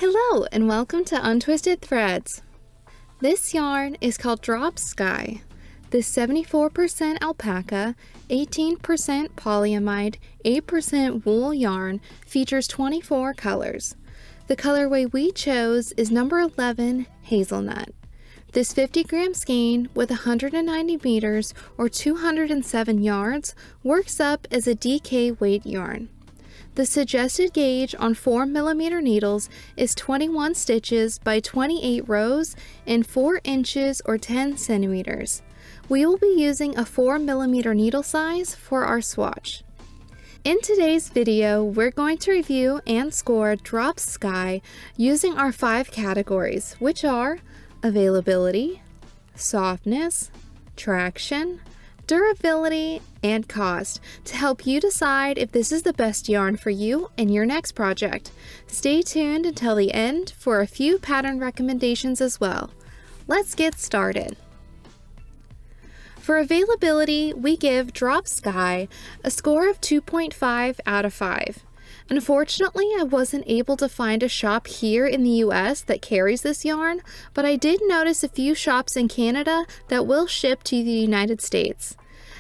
Hello and welcome to Untwisted Threads. This yarn is called Drop Sky. This 74% alpaca, 18% polyamide, 8% wool yarn features 24 colors. The colorway we chose is number 11, Hazelnut. This 50-gram skein with 190 meters or 207 yards works up as a DK weight yarn. The suggested gauge on 4mm needles is 21 stitches by 28 rows and 4 inches or 10 centimeters. We will be using a 4mm needle size for our swatch. In today's video, we're going to review and score Drop Sky using our 5 categories, which are availability, softness, traction, durability, and cost to help you decide if this is the best yarn for you and your next project. Stay tuned until the end for a few pattern recommendations as well. Let's get started. For availability, we give Drop Sky a score of 2.5 out of 5. Unfortunately, I wasn't able to find a shop here in the US that carries this yarn, but I did notice a few shops in Canada that will ship to the United States.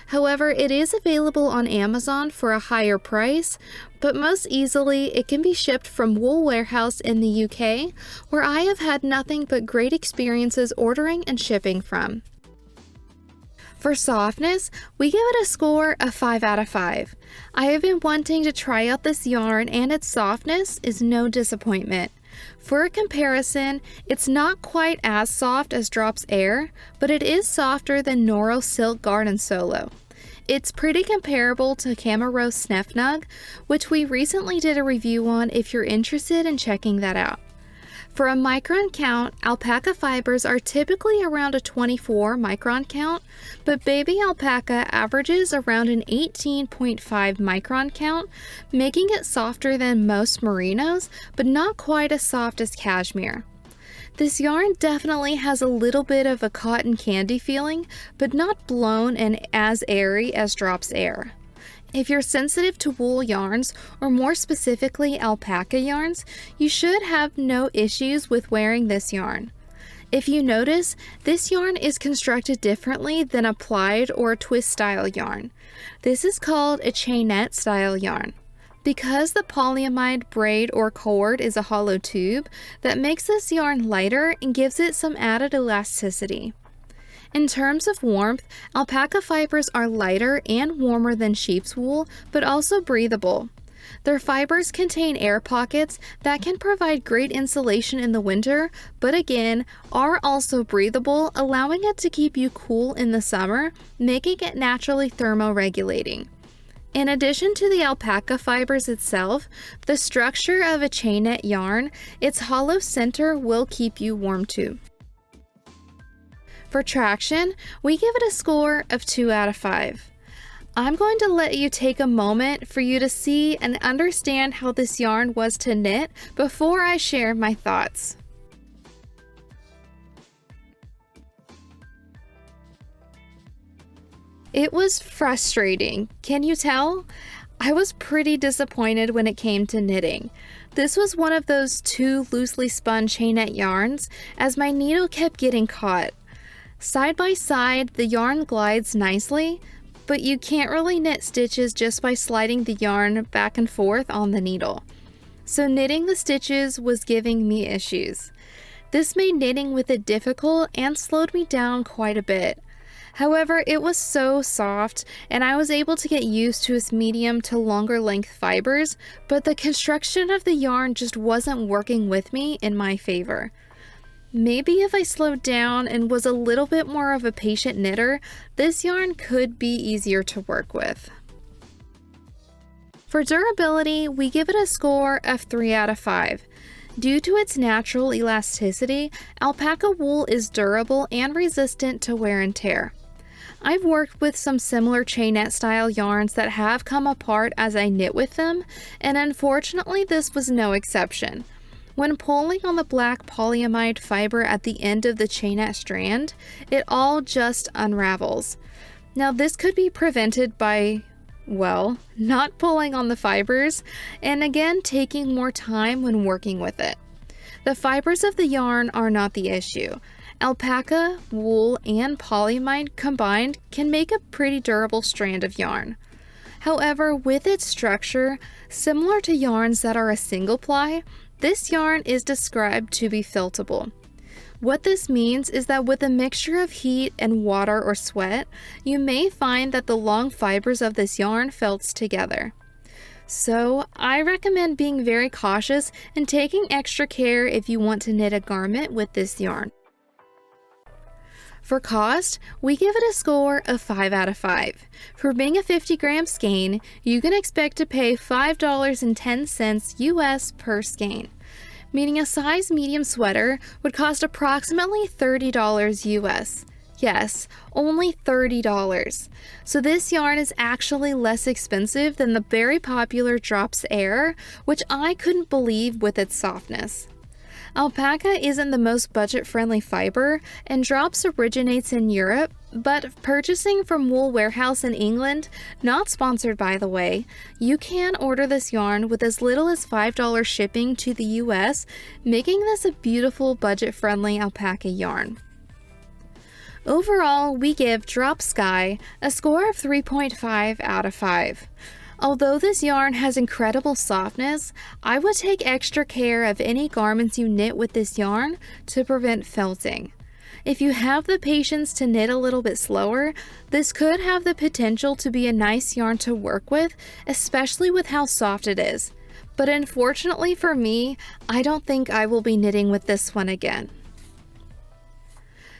However, it is available on Amazon for a higher price, but most easily it can be shipped from Wool Warehouse in the UK, where I have had nothing but great experiences ordering and shipping from. For softness, we give it a score of 5 out of 5. I have been wanting to try out this yarn and its softness is no disappointment. For a comparison, it's not quite as soft as Drops Air, but it is softer than Noro Silk Garden Solo. It's pretty comparable to Camaro Snefnug, which we recently did a review on if you're interested in checking that out. For a micron count, alpaca fibers are typically around a 24 micron count, but baby alpaca averages around an 18.5 micron count, making it softer than most merinos, but not quite as soft as cashmere. This yarn definitely has a little bit of a cotton candy feeling, but not blown and as airy as Drops Air. If you're sensitive to wool yarns, or more specifically alpaca yarns, you should have no issues with wearing this yarn. If you notice, this yarn is constructed differently than a plied or twist style yarn. This is called a chainette style yarn. Because the polyamide braid or cord is a hollow tube, that makes this yarn lighter and gives it some added elasticity. In terms of warmth, alpaca fibers are lighter and warmer than sheep's wool, but also breathable. Their fibers contain air pockets that can provide great insulation in the winter, but again, are also breathable, allowing it to keep you cool in the summer, making it naturally thermoregulating. In addition to the alpaca fibers itself, the structure of a chainette yarn, its hollow center will keep you warm too. For traction, we give it a score of 2 out of 5. I'm going to let you take a moment for you to see and understand how this yarn was to knit before I share my thoughts. It was frustrating, can you tell? I was pretty disappointed when it came to knitting. This was one of those too loosely spun chainette yarns, as my needle kept getting caught. Side by side, the yarn glides nicely, but you can't really knit stitches just by sliding the yarn back and forth on the needle. So knitting the stitches was giving me issues. This made knitting with it difficult and slowed me down quite a bit. However, it was so soft and I was able to get used to its medium to longer length fibers, but the construction of the yarn just wasn't working with me in my favor. Maybe if I slowed down and was a little bit more of a patient knitter, this yarn could be easier to work with. For durability, we give it a score of 3 out of 5. Due to its natural elasticity, alpaca wool is durable and resistant to wear and tear. I've worked with some similar chainette style yarns that have come apart as I knit with them, and unfortunately this was no exception. When pulling on the black polyamide fiber at the end of the chainette strand, it all just unravels. Now this could be prevented by, well, not pulling on the fibers, and again taking more time when working with it. The fibers of the yarn are not the issue. Alpaca, wool, and polyamide combined can make a pretty durable strand of yarn. However, with its structure, similar to yarns that are a single ply, this yarn is described to be feltable. What this means is that with a mixture of heat and water or sweat, you may find that the long fibers of this yarn felts together. So, I recommend being very cautious and taking extra care if you want to knit a garment with this yarn. For cost, we give it a score of 5 out of 5. For being a 50-gram skein, you can expect to pay $5.10 US per skein, meaning a size medium sweater would cost approximately $30 US. Yes, only $30. So this yarn is actually less expensive than the very popular Drops Air, which I couldn't believe with its softness. Alpaca isn't the most budget-friendly fiber, and Drops originates in Europe, but purchasing from Wool Warehouse in England, not sponsored by the way, you can order this yarn with as little as $5 shipping to the US, making this a beautiful budget-friendly alpaca yarn. Overall, we give Drop Sky a score of 3.5 out of 5. Although this yarn has incredible softness, I would take extra care of any garments you knit with this yarn to prevent felting. If you have the patience to knit a little bit slower, this could have the potential to be a nice yarn to work with, especially with how soft it is. But unfortunately for me, I don't think I will be knitting with this one again.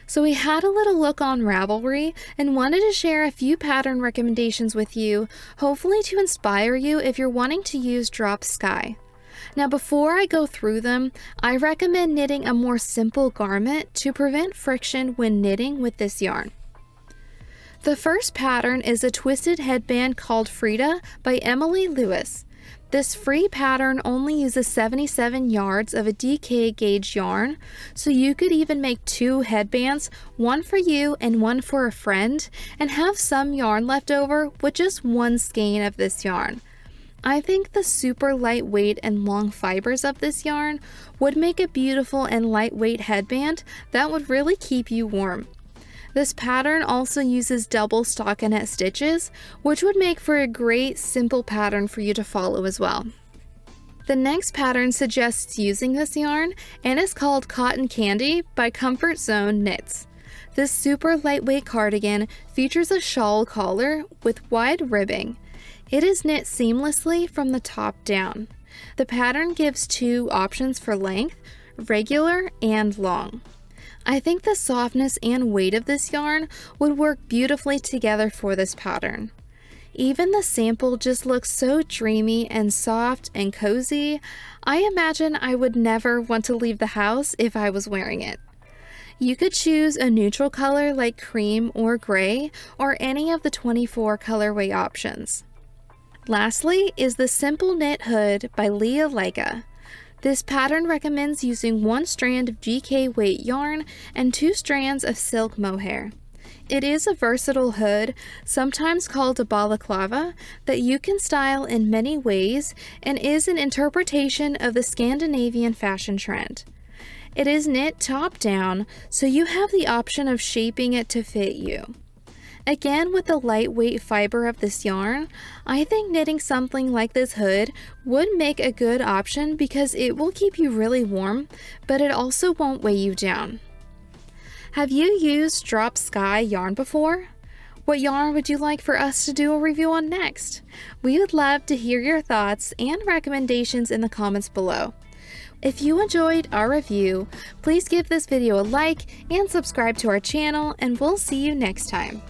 So we had a little look on Ravelry and wanted to share a few pattern recommendations with you, hopefully to inspire you if you're wanting to use Drop Sky. Now before I go through them, I recommend knitting a more simple garment to prevent friction when knitting with this yarn. The first pattern is a twisted headband called Frida by Emilie Lewis. This free pattern only uses 77 yards of a DK gauge yarn, so you could even make 2 headbands, one for you and one for a friend, and have some yarn left over with just 1 skein of this yarn. I think the super lightweight and long fibers of this yarn would make a beautiful and lightweight headband that would really keep you warm. This pattern also uses double stockinette stitches, which would make for a great simple pattern for you to follow as well. The next pattern suggests using this yarn and is called Cotton Candy by Comfort Zone Knits. This super lightweight cardigan features a shawl collar with wide ribbing. It is knit seamlessly from the top down. The pattern gives 2 options for length, regular and long. I think the softness and weight of this yarn would work beautifully together for this pattern. Even the sample just looks so dreamy and soft and cozy. I imagine I would never want to leave the house if I was wearing it. You could choose a neutral color like cream or gray, or any of the 24 colorway options. Lastly is the Simple Knit Hood by Lykke. This pattern recommends using 1 strand of GK weight yarn and 2 strands of silk mohair. It is a versatile hood, sometimes called a balaclava, that you can style in many ways and is an interpretation of the Scandinavian fashion trend. It is knit top down, so you have the option of shaping it to fit you. Again, with the lightweight fiber of this yarn, I think knitting something like this hood would make a good option because it will keep you really warm, but it also won't weigh you down. Have you used Drop Sky yarn before? What yarn would you like for us to do a review on next? We would love to hear your thoughts and recommendations in the comments below. If you enjoyed our review, please give this video a like and subscribe to our channel, and we'll see you next time.